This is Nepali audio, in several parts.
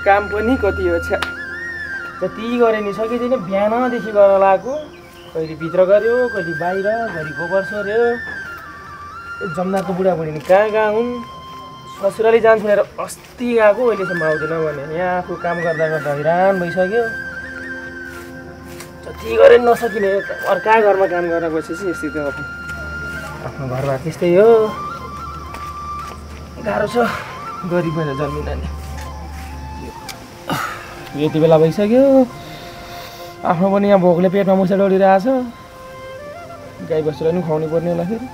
काम पनि कति हो छ जति गरे नि सकिँदैन बिहानदेखि गर्न लागेको कहिले भित्र गऱ्यो कहिले बाहिर घरि गोबर सोर्यो जम्दाको बुढाबुढी नि कहाँ हुन् ससुराली जान्छु भनेर अस्ति गएको अहिलेसम्म आउँदैन भने यहाँ आफू काम गर्दा गर्दा हैरान भइसक्यो जति गरे नसकिने अर्का घरमा काम गर्न बसेपछि यस्तै त आफ्नो घरमा त्यस्तै हो गाह्रो छ गरिब भएर जन्मिन नि यति बेला भइसक्यो आफ्नो पनि यहाँ भोकले पेटमा मुसा डढिरहेछ गाई बस्तुलाई पनि खुवाउनु पर्ने होला फेरि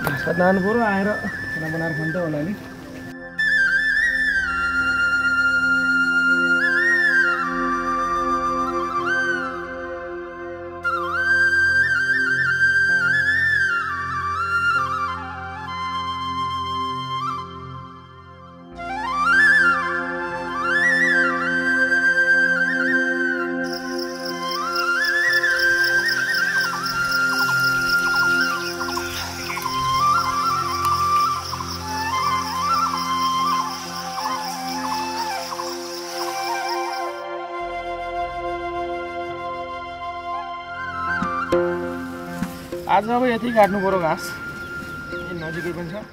घाँस काट्न आउनु पऱ्यो आएर खाना बनाएर खान्छ होला नि आज अब यति काट्नु पर्यो घाँस नजिकै पनि छ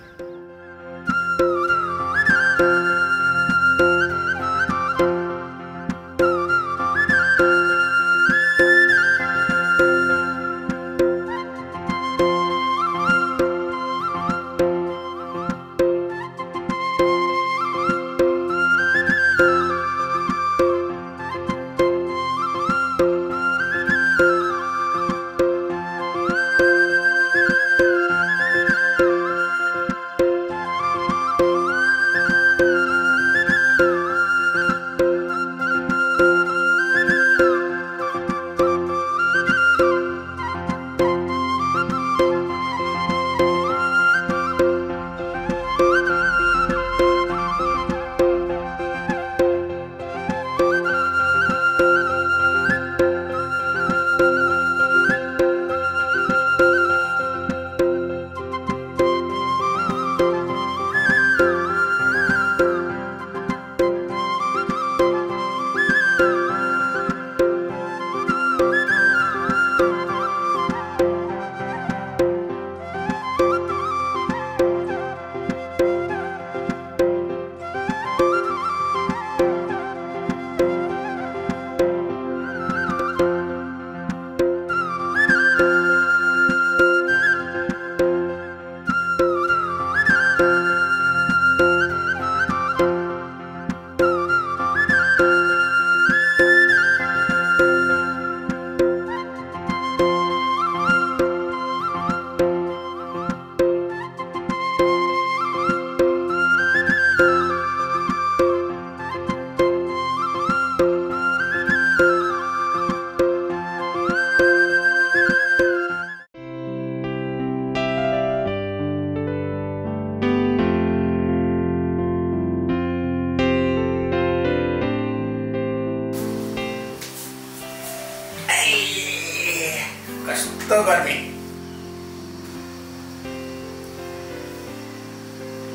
कस्तो गर्मी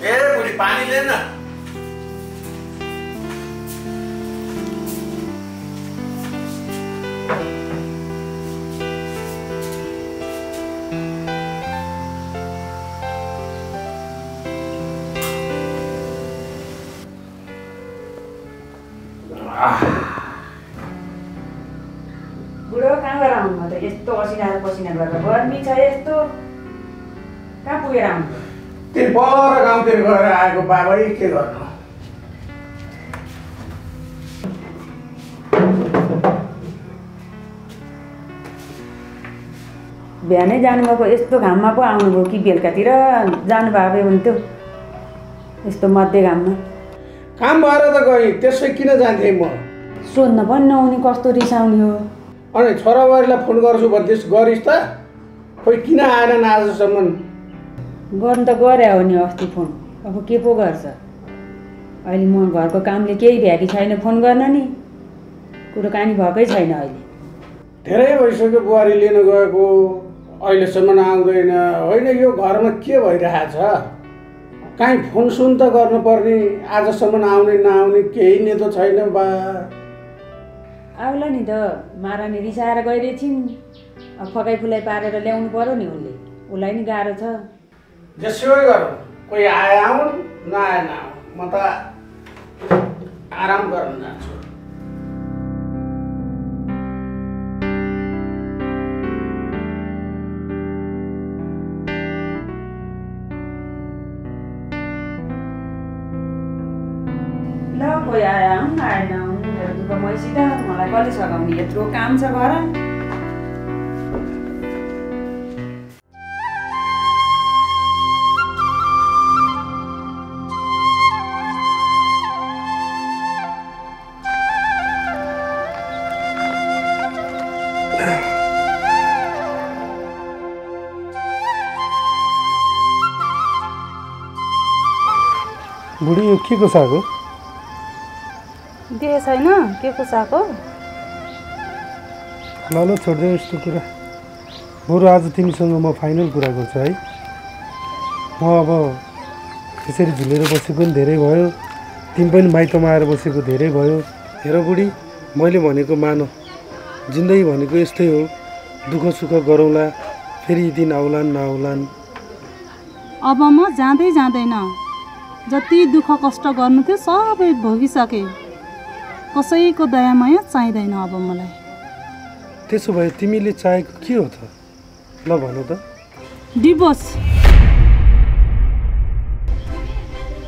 ए बुढी पानी लेन बुढो कहाँ गएर आउनु त यस्तो पसिना गरेर गर्मी छ यस्तो कहाँ पुगेर आउनु त्यो पर गाउँतिर गएर आएको बाबै के गर्नु बिहानै जानुभएको यस्तो घाममा पो आउनुभयो कि बेलुकातिर जानुभएको हुन्थ्यो यस्तो मध्य घाममा काम भएर त गएँ त्यसै किन जान्थेँ म सोध्न पनि नआउने कस्तो रिसाउने हो अनि छोराबारीलाई फोन गर्छु भन्दैछ गरिस् त खोइ किन आएनन् आजसम्म गर्नु त गरे हो नि अस्ति फोन अब के पो गर्छ अहिले म घरको कामले केही भ्याकी छैन फोन गर्न नि कुरोकानी भएकै छैन अहिले धेरै भइसक्यो बुहारी लिन गएको अहिलेसम्म आउँदैन होइन यो घरमा के भइरहेछ काहीँ फोन सुन त गर्नुपर्ने, आजसम्म आउने नआउने केही नेतो छैन बा। आउला नि त, महारानी रिसाएर गइरहेछिन्। अब फकाइ फुलाइ पारेर ल्याउनु पर्यो नि उसले, उसलाई नि गाह्रो छ। जसै गरौँ, कोही आए आउन् नआए नआउन्, म त आराम गर्न जान्छु। ल कोही आए आउन् आए नआउन्, मेरो दुःख मैसित मलाई कसले सघाउने, यत्रो काम छ घर। बुढी यो के को साग हो? दिए छैन के को साग हो? ल छोड्दै यस्तो कुरा। बरु आज तिमीसँग म फाइनल कुरा गर्छु है। म अब यसरी झुलेर बसेको पनि धेरै भयो, तिमी पनि माइतमा आएर बसेको धेरै भयो। हेर बुढी, मैले भनेको मान, जिन्दगी भनेको यस्तै हो, दुःख सुख गरौँला, फेरि यी दिन आउलान् नआउलान्। अब म जाँदै जाँदैन, जति दुःख कष्ट गर्नु थियो सबै भोगिसके, कसैको दयामाया चाहिँदैन अब मलाई। त्यसो भए तिमीले चाहेको के हो त? ल भन त। डिभोर्स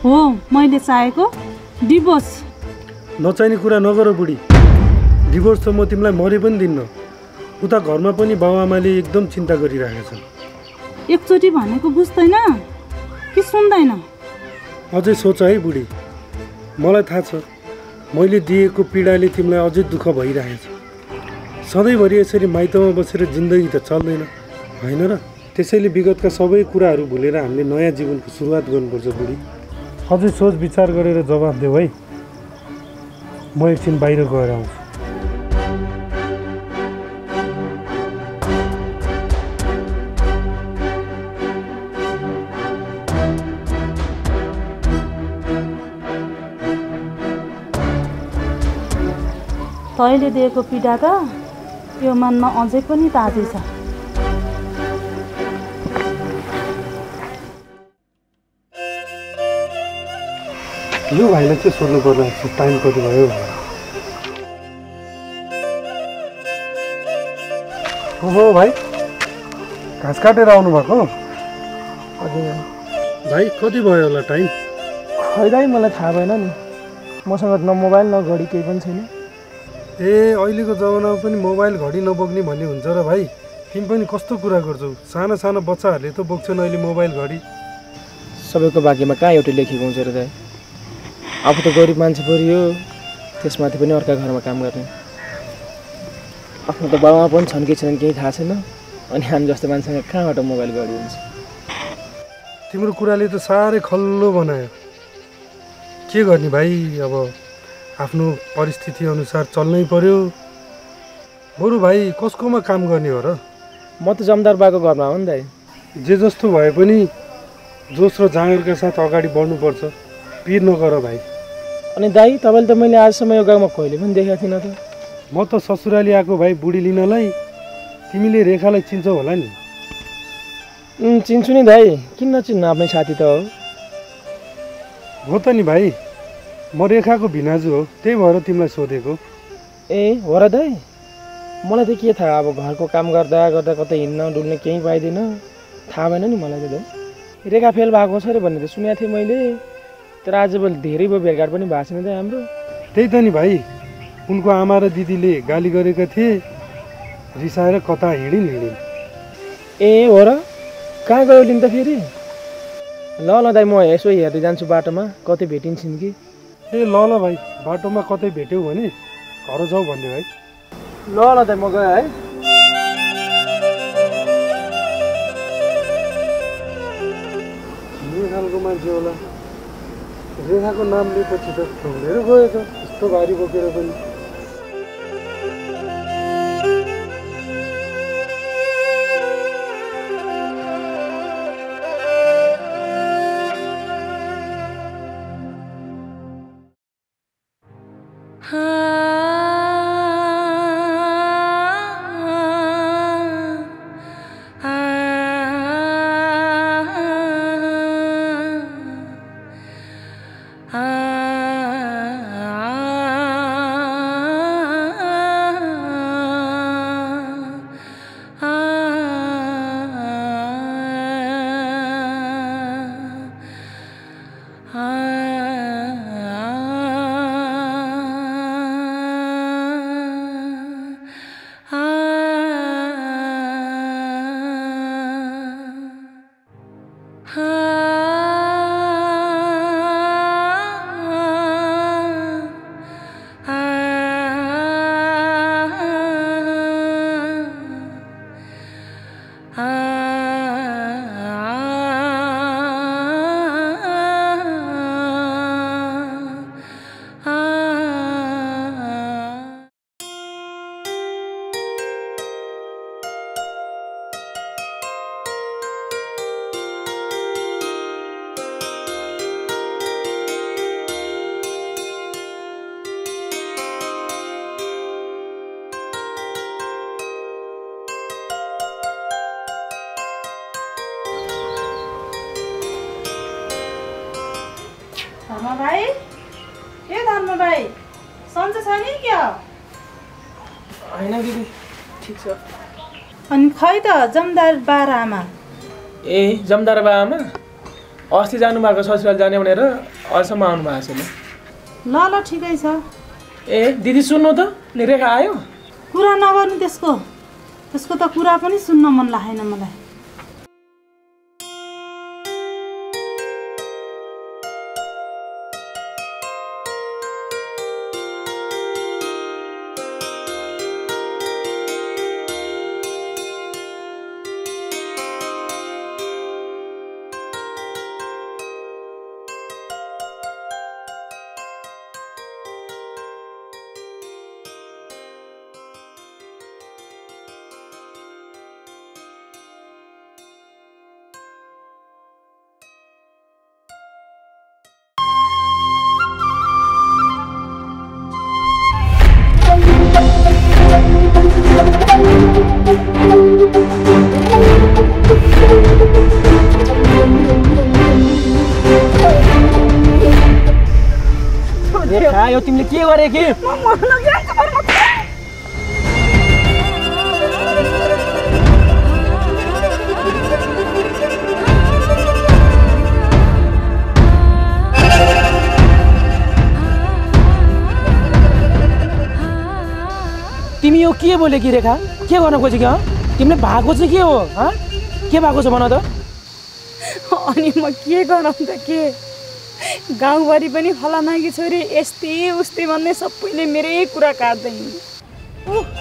हो मैले चाहेको, डिभोर्स। नचाहिने कुरा नगर बुढी, डिभोर्स त म तिमीलाई मरे पनि दिन्न। उता घरमा पनि बाबुआमाले एकदम चिन्ता गरिरहेका छन्। एकचोटि भनेको बुझ्दैन कि सुन्दैन? अझै सोच है बुढी, मलाई थाहा छ मैले दिएको पीडाले तिमीलाई अझै दुःख भइरहेछ। सधैँभरि यसरी माइतमा बसेर जिन्दगी त चल्दैन होइन र? त्यसैले विगतका सबै कुराहरू भुलेर हामीले नयाँ जीवनको सुरुवात गर्नुपर्छ बुढी। अझै सोच विचार गरेर जवाफ देऊ है। म एकछिन बाहिर गएर आउँछु। तैँले दिएको पीडा त यो मनमा अझै पनि ताजै छ। यो भाइलाई चाहिँ सोध्नु पर्ला, टाइम कति भयो भनेर। हो भाइ, घाँस काटेर आउनु भएको? हजुर भाइ कति भयो होला टाइम? खै दाइ मलाई थाहा भएन नि, मसँग न मोबाइल न घडी केही पनि छैन। ए अहिलेको जमानामा पनि मोबाइल घडी नबोक्ने भन्ने हुन्छ र भाइ? तिमी पनि कस्तो कुरा गर्छौ? साना साना बच्चाहरूले त बोक्छन् अहिले मोबाइल घडी। सबैको भाग्यमा कहाँ एउटै लेखेको हुन्छ र दाइ? आफू त गरिब मान्छे परियो, त्यसमाथि पनि अर्का घरमा काम गर्ने। आफ्नो त बाबामा पनि छन् कि छैनन् केही थाहा छैन, अनि हामी जस्तो मान्छेसँग कहाँबाट मोबाइल घडी हुन्छ? तिम्रो कुराले त साह्रै खल्लो बनायो। के गर्ने भाइ, अब आफ्नो परिस्थिति अनुसार चल्नै पर्यो। बरु भाइ कसकोमा काम गर्ने हो र? म त जमदार बाको घरमा हो नि दाइ। जे जस्तो भए पनि जोस र जाँगरका साथ अगाडि बढ्नुपर्छ, पिर नगर भाइ। अनि दाइ तपाईँले त मैले आजसम्म यो गाउँमा कहिले पनि देखाएको थिइनँ त। म त ससुराली आएको भाइ बुढी लिनलाई। तिमीले रेखालाई चिन्छौ होला नि? चिन्छु नि दाइ, किन नचिन्नु, आफ्नै साथी त हो। हो त नि भाइ, म रेखाको भिनाजु हो, त्यही भएर तिमीलाई सोधेको। ए हो र दाइ? मलाई त के थाहा, अब घरको काम गर्दा गर्दा कतै हिँड्न डुल्ने केही पाइँदैन, थाहा भएन नि मलाई त दाइ। रेखा फेल भएको छ अरे भन्ने त सुनेको थिएँ मैले, तर आजभोलि धेरै भयो भेटघाट पनि भएको छैन दाइ हाम्रो। त्यही त नि भाइ, उनको आमा र दिदीले गाली गरेका थिए, रिसाएर कता हिँडिन्। ए हो र? कहाँ गयो लिन त फेरि? ल ल दाइ, म यसो हेर्दै जान्छु बाटोमा कतै भेटिन्छन् कि। ए ल ल भाइ, बाटोमा कतै भेट्यौ भने घर जाऊ भन्दै भाइ। ल ल दाइ, म गएँ है। के खालको मान्छे होला, रेखाको नाम लिएपछि त ढोलेर गएछ यस्तो भारी बोकेर पनि। धर्म भाइ के धर्म भाइ सन्चै छ नि क्या होइन दिदी ठिक छ। अनि खै त जमदार बार आमा ए जमदार बाबामा अस्ति जानुभएको ससुराल जाने भनेर अहिलेसम्म आउनु भएको छैन। ल ल ठिकै छ। ए दिदी सुन्नु त रेखा आयो। कुरा नगर्नु त्यसको त कुरा पनि सुन्न मन लागेन मलाई। यो तिमीले के गरे कि तिमी यो के बोले कि रेखा के गर्न खोजेको हो तिमीले भएको चाहिँ के हो के भएको छ भन त। अनि म के गरौँ त के गाउँभरि पनि फलानाकी छोरी यस्तै उस्तै भन्ने सबैले मेरै कुरा काट्दैन।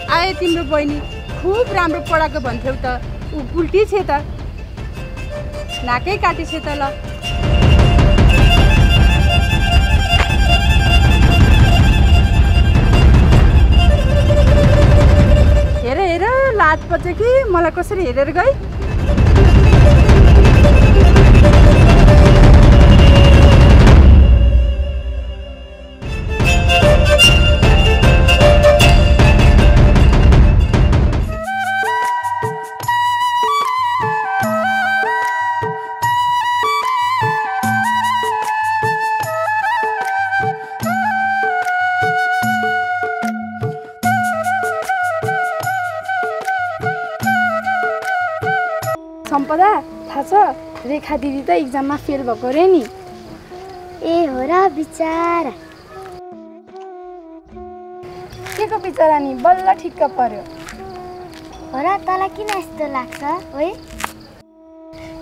आए तिम्रो बहिनी खुब राम्रो पढाएको भन्थ्यौ त ऊ उल्टी छे त नाकै काटी छे त ल। हेर हेर लाज पर्छ कि मलाई कसरी हेरेर गई। सम्पदा थाहा छ रेखा दिदी त एक्जाममा फेल भएको रे नि। ए हो र बिचारा के को बिचारा नि बल्ल ठिक्क पर्यो। हो र तँलाई किन यस्तो लाग्छ ओइ?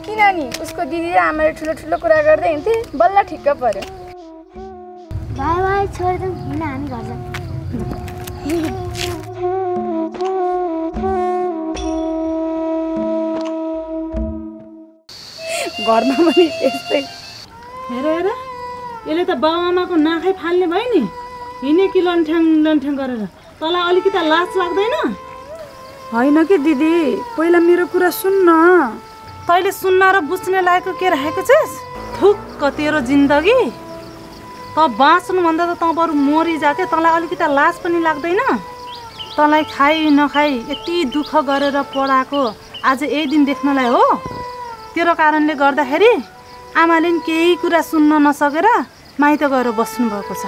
किन नि उसको दिदी र आमाले ठुलो ठुलो कुरा गर्दै हिँड्थे बल्ल ठिक्क पर्यो। भाइ भाइ छोडिदिउँ हिँड्न हामी घर जाउँ। घरमा पनि यस्तै। हेर हेर यसले त बाबुआमाको नाखै फाल्ने भयो नि हिँडे कि लन्ठ्याङ गरेर। तँलाई अलिकति लाज लाग्दैन? होइन कि दिदी पहिला मेरो कुरा सुन्न। तैँले सुन्न र बुझ्ने लायकको के राखेको छस्? थुक्क तेरो जिन्दगी त बाँच्नुभन्दा त तँ बरु मरिजा के। तँलाई अलिकति लाज पनि लाग्दैन? तँलाई खाइ नखाइ यति दुःख गरेर पढाएको आज यही दिन देख्नलाई हो। तेरो कारणले गर्दाखेरि आमाले नि केही कुरा सुन्न नसकेर माइत गएर बस्नुभएको छ।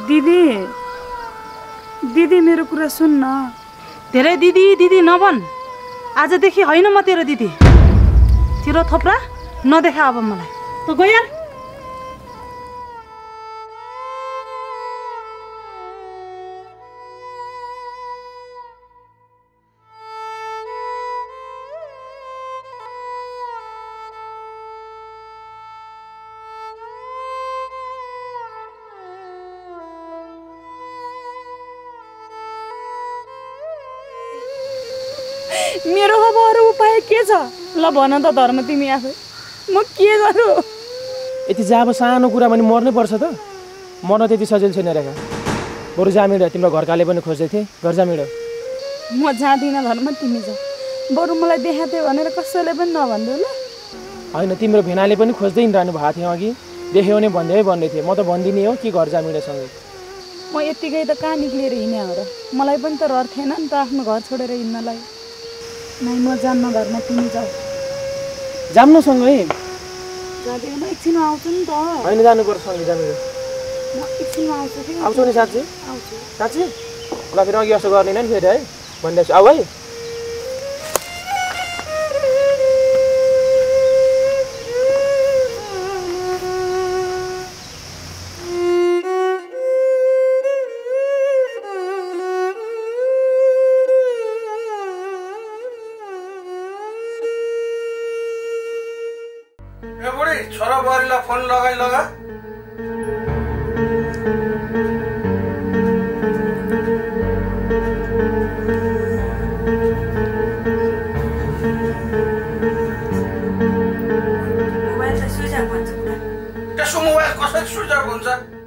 दिदी दिदी मेरो कुरा सुन्न। धेरै दिदी दिदी नभन्। आजदेखि होइन म तेरो दिदी। तेरो थोप्रा नदेखा अब मलाई त गइहाल। मेरो अब अरू उपाय के छ? ल भन त धर्म तिमी आफै म के गरौँ? यति जाब सानो कुरा पनि मर्नै पर्छ त? मर्न त्यति सजिलो छैन रेखा। बरु जामिड तिम्रो घरकाले पनि खोज्दै थिए घर जामिड। म जाँदिनँ धर्म तिमी जा। बरु मलाई देखाथे भनेर कसैले पनि नभन्दै ल। होइन तिम्रो भेनाले पनि खोज्दै हिँडिरहनु भएको थियो अघि देख्यो भने भन्दै थिएँ। म त भन्दिनँ हो कि घर जामिडसँगै। म यत्तिकै त कहाँ निक्लिएर हिँडेँ हो र? मलाई पनि त रहर थिएन नि त आफ्नो घर छोडेर हिँड्नलाई। नै म जान्न धर्म तिमी जाऊ। जाम्नुसँगै जाँदैन म एकछिनमा आउँछु नि त होइन जानुपर्छ सँगै जानु म एकछिनमा आउँछु कि आउँछौ नि साँच्ची आउँछु साँच्ची ल फेरि अघि जस्तो गर्दैन नि फेरि है भनिरहेको छु आऊ है ए बुढी छोरा बुहारीलाई फोन लगाइ लगा मोबाइल त स्विच अफ भन्छ त्यसो मोबाइल कसरी स्विच अफ हुन्छ